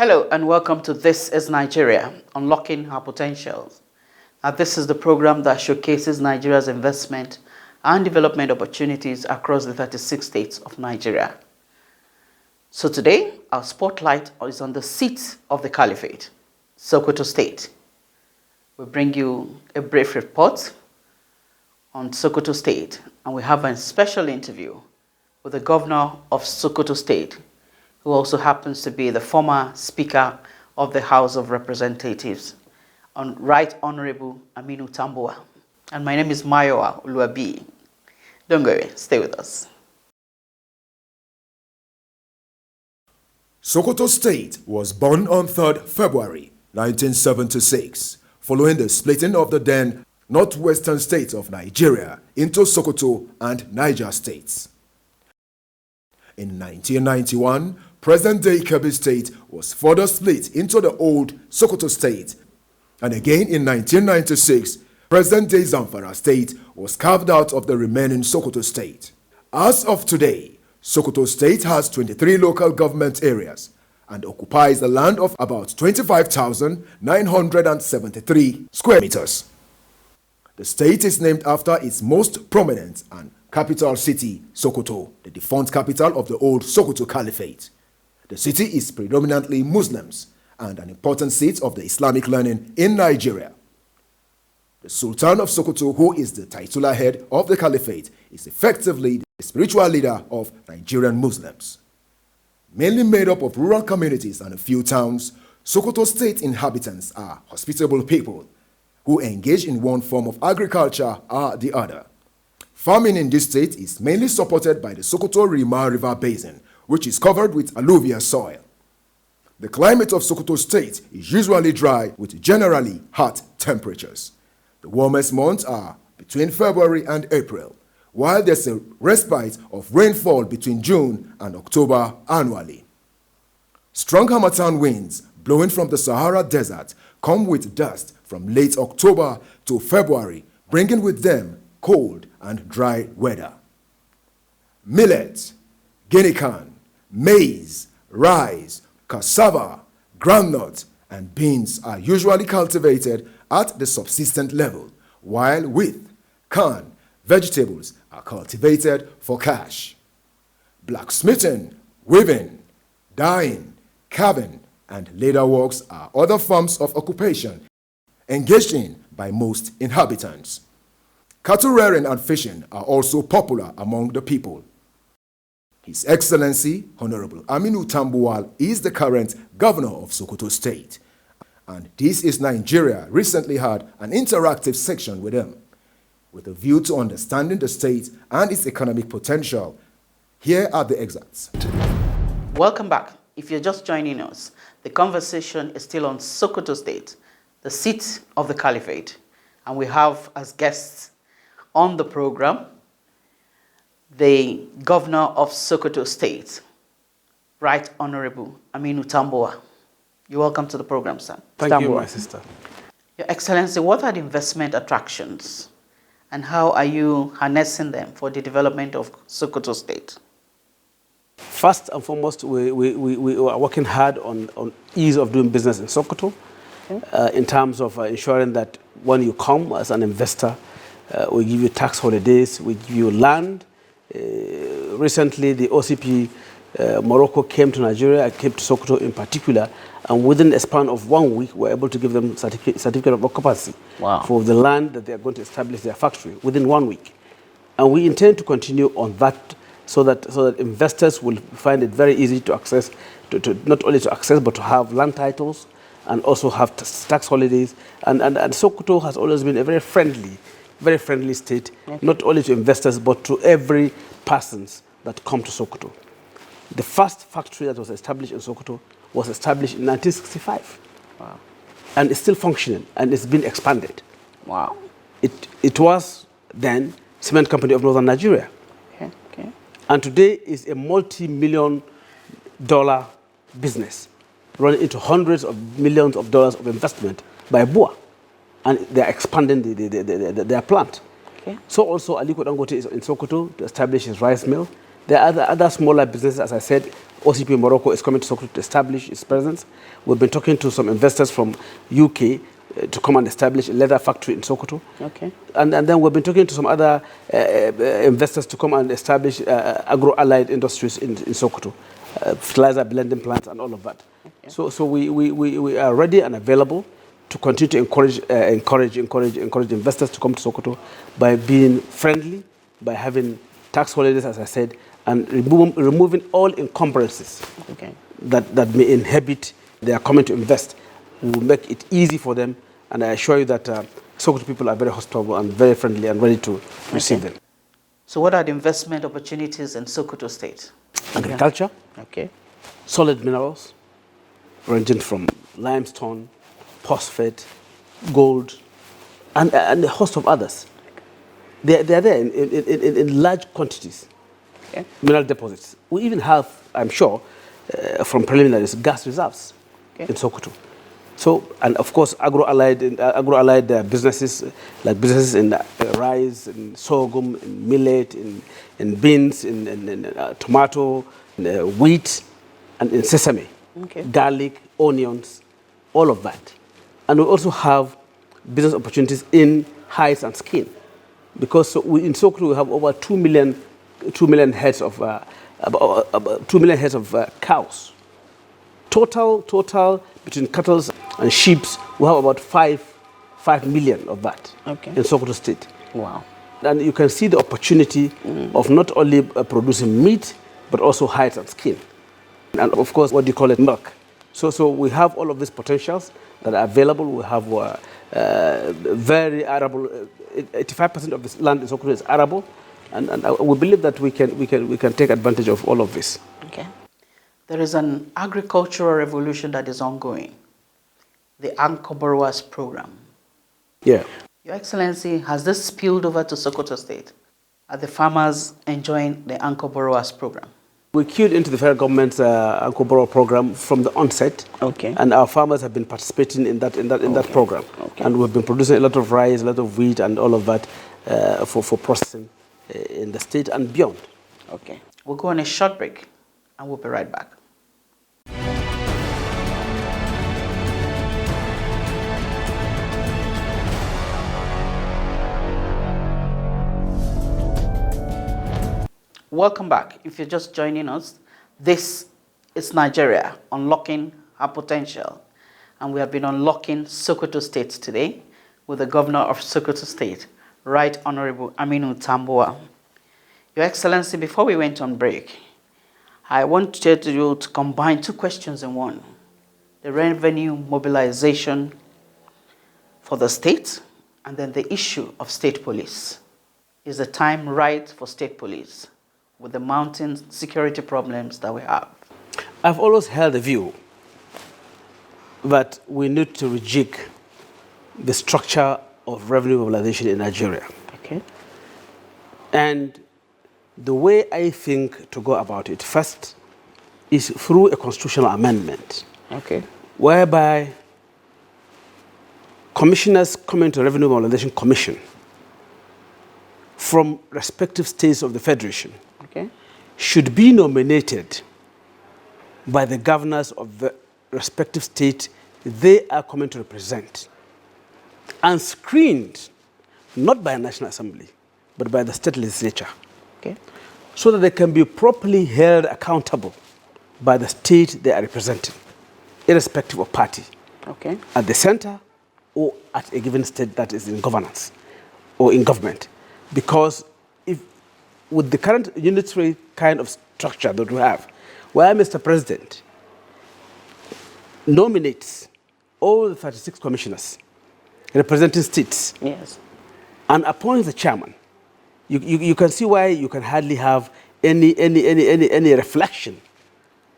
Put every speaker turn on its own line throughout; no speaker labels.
Hello and welcome to This is Nigeria, Unlocking Our Potentials. Now, this is the program that showcases Nigeria's investment and development opportunities across the 36 states of Nigeria. So today, our spotlight is on the Seat of the Caliphate, Sokoto State. We bring you a brief report on Sokoto State, and we have a special interview with the governor of Sokoto State, who also happens to be the former Speaker of the House of Representatives, Right Honorable Aminu Tambuwal. And my name is Mayowa Oluwabiyi. Don't go away, stay with us.
Sokoto State was born on 3rd February 1976, following the splitting of the then northwestern states of Nigeria into Sokoto and Niger states. In 1991, present-day Kebbi State was further split into the old Sokoto State, and again in 1996, present-day Zamfara State was carved out of the remaining Sokoto State. As of today, Sokoto State has 23 local government areas and occupies the land of about 25,973 square meters. The state is named after its most prominent and capital city, Sokoto, the defunct capital of the old Sokoto Caliphate. The city is predominantly Muslims and an important seat of the Islamic learning in Nigeria. The Sultan of Sokoto, who is the titular head of the Caliphate, is effectively the spiritual leader of Nigerian Muslims. Mainly made up of rural communities and a few towns, Sokoto State inhabitants are hospitable people who engage in one form of agriculture or the other. Farming in this state is mainly supported by the Sokoto-Rima River Basin, which is covered with alluvial soil. The climate of Sokoto State is usually dry with generally hot temperatures. The warmest months are between February and April, while there's a respite of rainfall between June and October annually. Strong Harmattan winds blowing from the Sahara Desert come with dust from late October to February, bringing with them cold and dry weather. Millet, guinea corn, maize, rice, cassava, groundnut, and beans are usually cultivated at the subsistent level, while wheat, corn, vegetables are cultivated for cash. Blacksmithing, weaving, dyeing, carving, and leather works are other forms of occupation engaged in by most inhabitants. Cattle rearing and fishing are also popular among the people. His Excellency, Honorable Aminu Tambuwal, is the current governor of Sokoto State. And This is Nigeria recently had an interactive section with him, with a view to understanding the state and its economic potential. Here are the excerpts.
Welcome back. If you're just joining us, the conversation is still on Sokoto State, the seat of the Caliphate. And we have as guests on the program the governor of Sokoto State, Right Honorable Aminu Tambuwal. You're welcome to the program, sir.
Thank you, my sister.
Your Excellency, what are the investment attractions and how are you harnessing them for the development of Sokoto State?
First and foremost, we are working hard on ease of doing business in Sokoto, in terms of ensuring that when you come as an investor, we give you tax holidays, we give you land. Recently, the OCP Morocco came to Nigeria, came to Sokoto in particular, and within a span of 1 week, we're able to give them certificate of occupancy for the land that they are going to establish their factory within 1 week. And we intend to continue on that so that investors will find it very easy to access, not only to access, but to have land titles and also have tax holidays. And Sokoto has always been a very friendly state, not only to investors, but to every persons that come to Sokoto. The first factory that was established in Sokoto was established in 1965.
Wow.
And it's still functioning, and it's been expanded.
Wow.
It was then Cement Company of Northern Nigeria.
Okay.
And today is a multi-million-dollar business, running into hundreds of millions of dollars of investment by BUA. And they're expanding their plant.
Okay.
So also Aliko Dangote is in Sokoto to establish his rice mill. There are other smaller businesses, as I said. OCP Morocco is coming to Sokoto to establish its presence. We've been talking to some investors from UK to come and establish a leather factory in Sokoto.
Okay.
And then we've been talking to some other investors to come and establish agro-allied industries in Sokoto, fertilizer blending plants and all of that. Okay. So we are ready and available to continue to encourage investors to come to Sokoto by being friendly, by having tax holidays, as I said, and removing all encumbrances that may inhibit their coming to invest. We will make it easy for them, and I assure you that Sokoto people are very hospitable and very friendly and ready to receive them.
So what are the investment opportunities in Sokoto State?
Agriculture, solid minerals, ranging from limestone, phosphate, gold, and a host of others. They are there in large quantities, mineral deposits. We even have, I'm sure, from preliminaries, gas reserves in Sokoto. So, and of course, agro-allied businesses, like businesses in rice, in sorghum, in millet, in beans, in tomato, in wheat, and in sesame, garlic, onions, all of that. And we also have business opportunities in hides and skin, because in Sokoto we have over 2 million heads of about 2 million heads of cows. Total between cattle and sheep, we have about 5 million of that in Sokoto State.
Wow.
And you can see the opportunity of not only producing meat, but also hides and skin. And of course, what do you call it, milk. So we have all of these potentials that are available. We have very arable, 85% of this land in Sokoto is arable. And we believe that we can take advantage of all of this.
Okay. There is an agricultural revolution that is ongoing, the Anchor Borrowers Program.
Yeah.
Your Excellency, has this spilled over to Sokoto State? Are the farmers enjoying the Anchor Borrowers Program?
We queued into the federal government's Anchor Borrower Program from the onset, and our farmers have been participating in that program. And we've been producing a lot of rice, a lot of wheat, and all of that for processing in the state and beyond.
Okay. We'll go on a short break, and we'll be right back. Welcome back. If you're just joining us, this is Nigeria, unlocking our potential. And we have been unlocking Sokoto State today with the Governor of Sokoto State, Right Honorable Aminu Tambuwal. Your Excellency, before we went on break, I wanted you to combine two questions in one. The revenue mobilization for the state, and then the issue of state police. Is the time right for state police with the mounting security problems that we have?
I've always held the view that we need to rejig the structure of revenue mobilization in Nigeria.
Okay.
And the way I think to go about it first is through a constitutional amendment.
Okay.
Whereby commissioners coming to Revenue Mobilization Commission from respective states of the Federation should be nominated by the governors of the respective state they are coming to represent, and screened not by a National Assembly, but by the state legislature, so that they can be properly held accountable by the state they are representing, irrespective of party, at the center or at a given state that is in governance or in government. Because if, with the current unitary kind of structure that we have, where Mr. President nominates all the 36 commissioners representing states and appoints the chairman, you can see why you can hardly have any reflection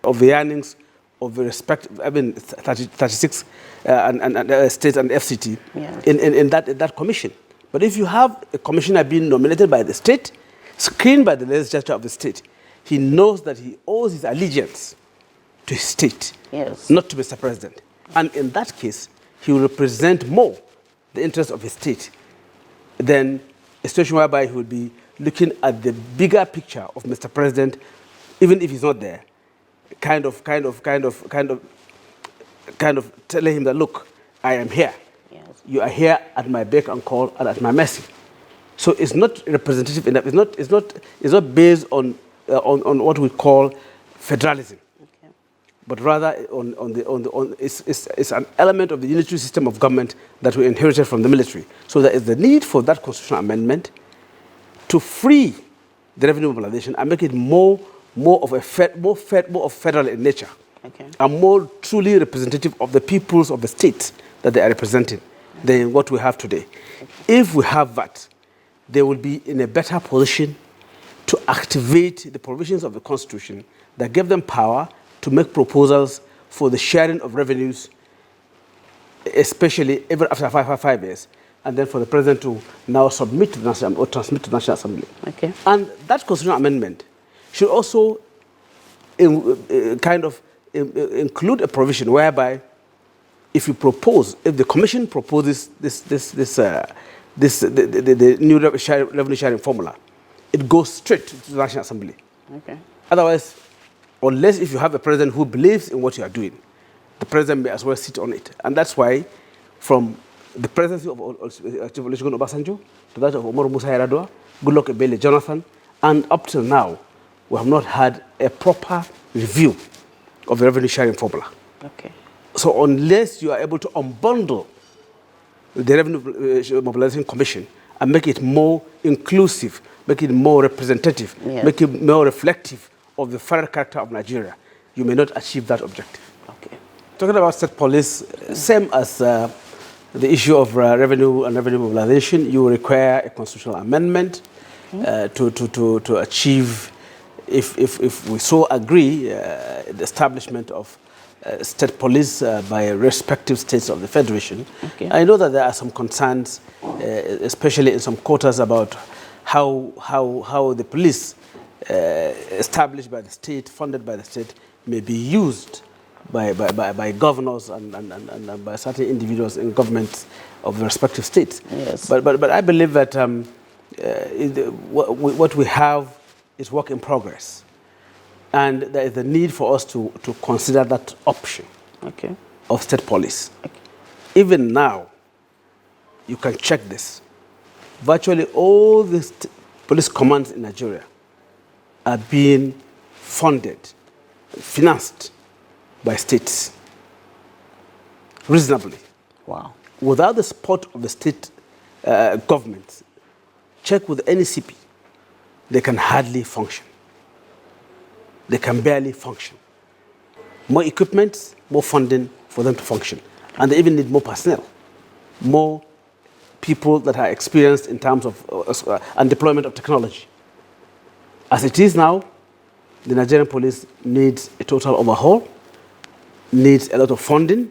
of the earnings of the respective, 36 and states and FCT in that commission. But if you have a commissioner being nominated by the state, screened by the legislature of the state, he knows that he owes his allegiance to his state, not to Mr. President. And in that case, he will represent more the interests of his state than a situation whereby he would be looking at the bigger picture of Mr. President, even if he's not there, kind of telling him that, look, I am here.
Yes.
You are here at my beck and call and at my mercy. So it's not representative enough. It's not based on what we call federalism,
Okay.
but rather it's an element of the unitary system of government that we inherited from the military. So there is the need for that constitutional amendment to free the revenue mobilization and make it more of federal in nature,
Okay.
and more truly representative of the peoples of the state that they are representing than what we have today. If we have that, they will be in a better position to activate the provisions of the Constitution that give them power to make proposals for the sharing of revenues, especially ever after 5 years, and then for the President to now submit to the National or transmit to the National Assembly.
Okay.
And that constitutional amendment should also include a provision whereby if the Commission proposes the new revenue sharing formula, it goes straight to the National Assembly.
Okay.
Otherwise, unless if you have a president who believes in what you are doing, the president may as well sit on it. And that's why, from the presidency of Chief Olusegun Obasanjo to that of Umaru Musa Yar'Adua, Goodluck Ebele Jonathan, and up till now, we have not had a proper review of the revenue sharing formula.
Okay.
So unless you are able to unbundle the Revenue Mobilization Commission and make it more inclusive, make it more representative,
Yes.
make it more reflective of the federal character of Nigeria, you may not achieve that objective.
Okay.
Talking about state police, same as the issue of revenue and revenue mobilization, you require a constitutional amendment to achieve, if we so agree, the establishment of state police by respective states of the Federation.
Okay.
I know that there are some concerns, especially in some quarters, about how the police established by the state, funded by the state, may be used by governors and by certain individuals in governments of the respective states.
Yes.
But I believe that what we have is work in progress. And there is a need for us to consider that option
Okay.
of state police.
Okay.
Even now, you can check this. Virtually all the police commands in Nigeria are being funded, financed by states, reasonably.
Wow.
Without the support of the state governments, check with any CP, they can hardly function. They can barely function. More equipment, more funding for them to function. And they even need more personnel, more people that are experienced in terms of and deployment of technology. As it is now, the Nigerian police needs a total overhaul, needs a lot of funding,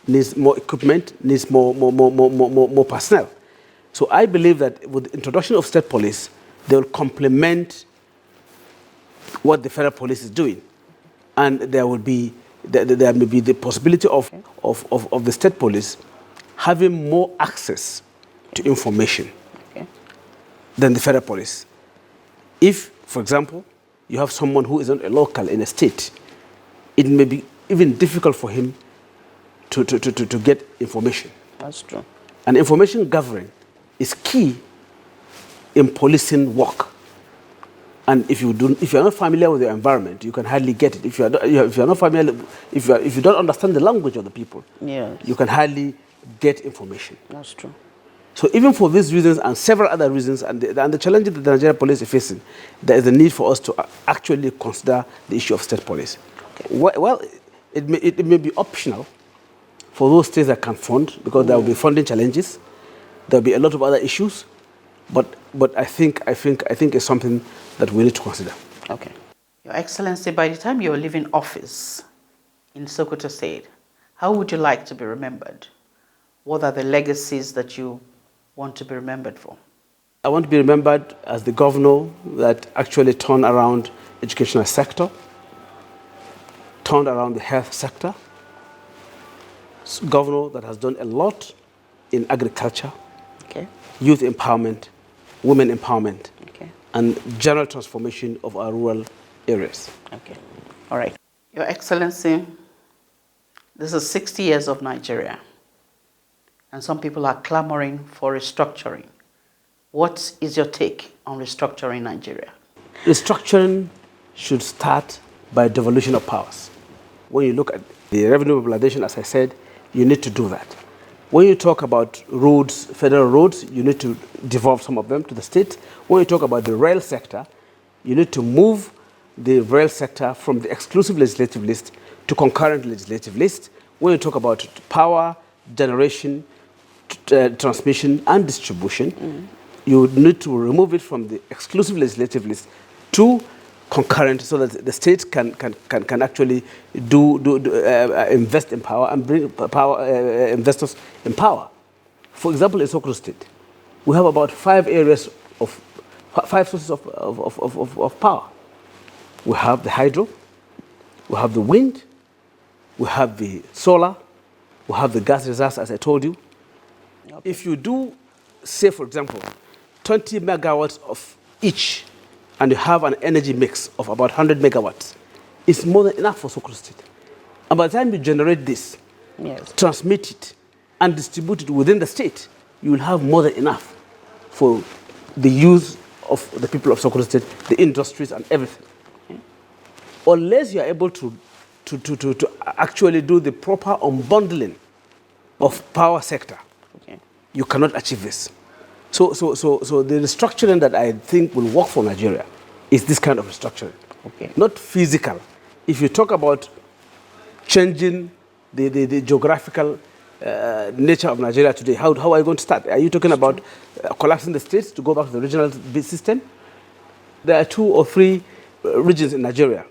needs more equipment, needs more personnel. So I believe that with the introduction of state police, they will complement what the federal police is doing. And there may be the possibility of the state police having more access to information than the federal police. If, for example, you have someone who isn't a local in a state, it may be even difficult for him to get information.
That's true.
And information gathering is key in policing work. And if you are not familiar with your environment, you can hardly get it. If you are not familiar, if you don't understand the language of the people,
Yes.
you can hardly get information.
That's true.
So even for these reasons and several other reasons, and the challenges that the Nigerian police are facing, there is a need for us to actually consider the issue of state police.
Okay.
Well, it may be optional for those states that can fund, because there will be funding challenges. There will be a lot of other issues, but I think it's something that we need to consider.
Okay. Your Excellency, by the time you're leaving office in Sokoto State, how would you like to be remembered? What are the legacies that you want to be remembered for?
I want to be remembered as the governor that actually turned around the educational sector, turned around the health sector, governor that has done a lot in agriculture,
Okay.
youth empowerment, women empowerment,
Okay.
and general transformation of our rural areas.
Okay. All right. Your Excellency, this is 60 years of Nigeria, and some people are clamoring for restructuring. What is your take on restructuring Nigeria?
Restructuring should start by devolution of powers. When you look at the revenue mobilization, as I said, you need to do that. When you talk about roads, federal roads, you need to devolve some of them to the state. When you talk about the rail sector, you need to move the rail sector from the exclusive legislative list to concurrent legislative list. When you talk about power, generation, transmission, and distribution, you need to remove it from the exclusive legislative list to concurrent, so that the state can actually invest in power and bring investors in power. For example, in Sokoto State, we have about 5 sources of power. We have the hydro, we have the wind, we have the solar, we have the gas reserves, as I told you. Okay. If you do, say for example, 20 megawatts of each, and you have an energy mix of about 100 megawatts, it's more than enough for Sokoto State. And by the time you generate this, yes, transmit it, and distribute it within the state, you will have more than enough for the use of the people of Sokoto State, the industries and everything. Okay. Unless you are able to actually do the proper unbundling of power sector, okay, you cannot achieve this. So the restructuring that I think will work for Nigeria is this kind of restructuring. Okay. Not physical. If you talk about changing the geographical nature of Nigeria today, how are you going to start? Are you talking about collapsing the states to go back to the regional system? There are 2 or 3 regions in Nigeria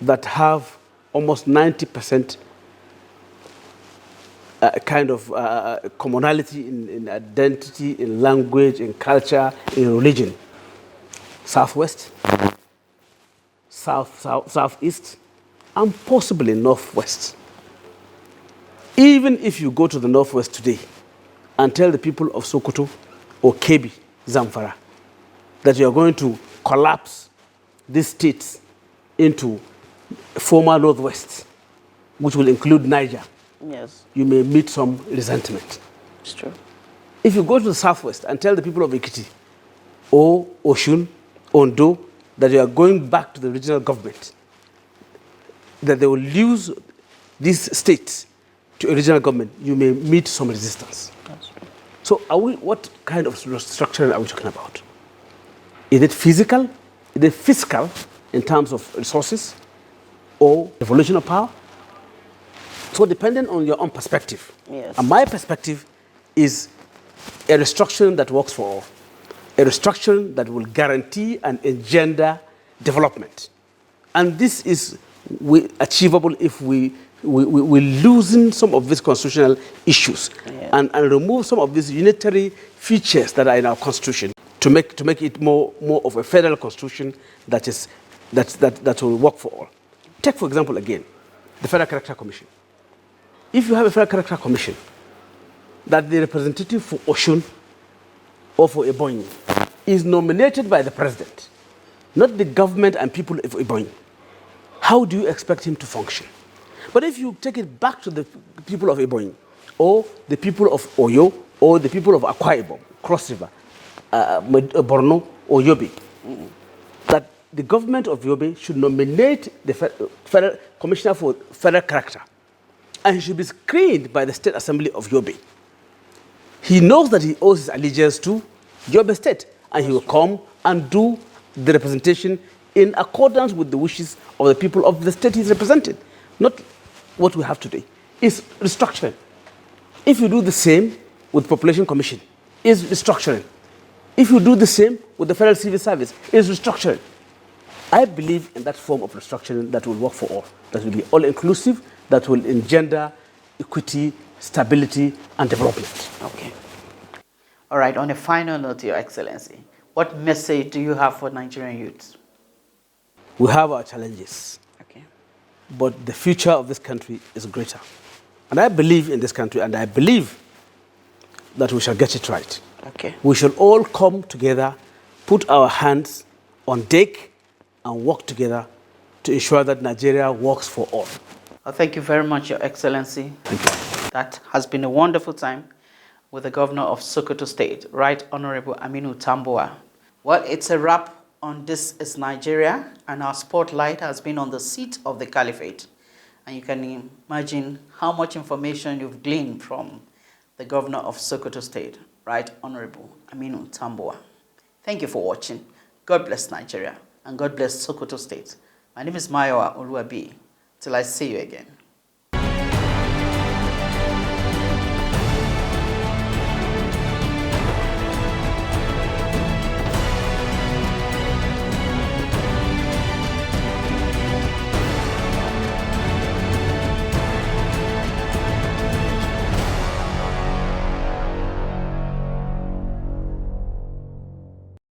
that have almost 90% kind of commonality in identity, in language, in culture, in religion. Southwest, southeast, and possibly northwest. Even if you go to the northwest today and tell the people of Sokoto or Kebbi, Zamfara, that you are going to collapse these states into former northwest, which will include Niger, yes, you may meet some resentment. It's true. If you go to the southwest and tell the people of Ekiti or Oshun, Ondo, that you are going back to the regional government, that they will lose these states to a regional government, you may meet some resistance. That's true. So what kind of restructuring are we talking about? Is it physical? Is it fiscal in terms of resources or devolution of power? So depending on your own perspective. Yes. And my perspective is a restructuring that works for all. A restructuring that will guarantee and engender development. And this is achievable if we loosen some of these constitutional issues, yes, and remove some of these unitary features that are in our constitution to make it more of a federal constitution that will work for all. Take, for example, again, the Federal Character Commission. If you have a Federal Character Commission, that the representative for Oshun or for Ebonyi is nominated by the president, not the government and people of Ebonyi, how do you expect him to function? But if you take it back to the people of Ebonyi, or the people of Oyo, or the people of Akwa Ibom, Cross River, Borno, or Yobe, that the government of Yobe should nominate the Federal Commissioner for Federal Character, and he should be screened by the State Assembly of Yobe. He knows that he owes his allegiance to Yobe State, and he will come and do the representation in accordance with the wishes of the people of the state he's represented. Not what we have today. It's restructuring. If you do the same with Population Commission, it's restructuring. If you do the same with the Federal Civil Service, it's restructuring. I believe in that form of restructuring that will work for all, that will be all-inclusive, that will engender equity, stability, and development. Okay.
All right, on a final note, Your Excellency, what message do you have for Nigerian youths?
We have our challenges,
okay,
but the future of this country is greater. And I believe in this country, and I believe that we shall get it right.
Okay.
We shall all come together, put our hands on deck, and work together to ensure that Nigeria works for all.
Well, thank you very much, Your Excellency.
Thank you.
That has been a wonderful time with the Governor of Sokoto State, Right Honorable Aminu Tambuwal. Well, it's a wrap on This is Nigeria, and our spotlight has been on the Seat of the Caliphate. And you can imagine how much information you've gleaned from the Governor of Sokoto State, Right Honorable Aminu Tambuwal. Thank you for watching. God bless Nigeria, and God bless Sokoto State. My name is Mayowa Oluwabiyi. Till I see you again.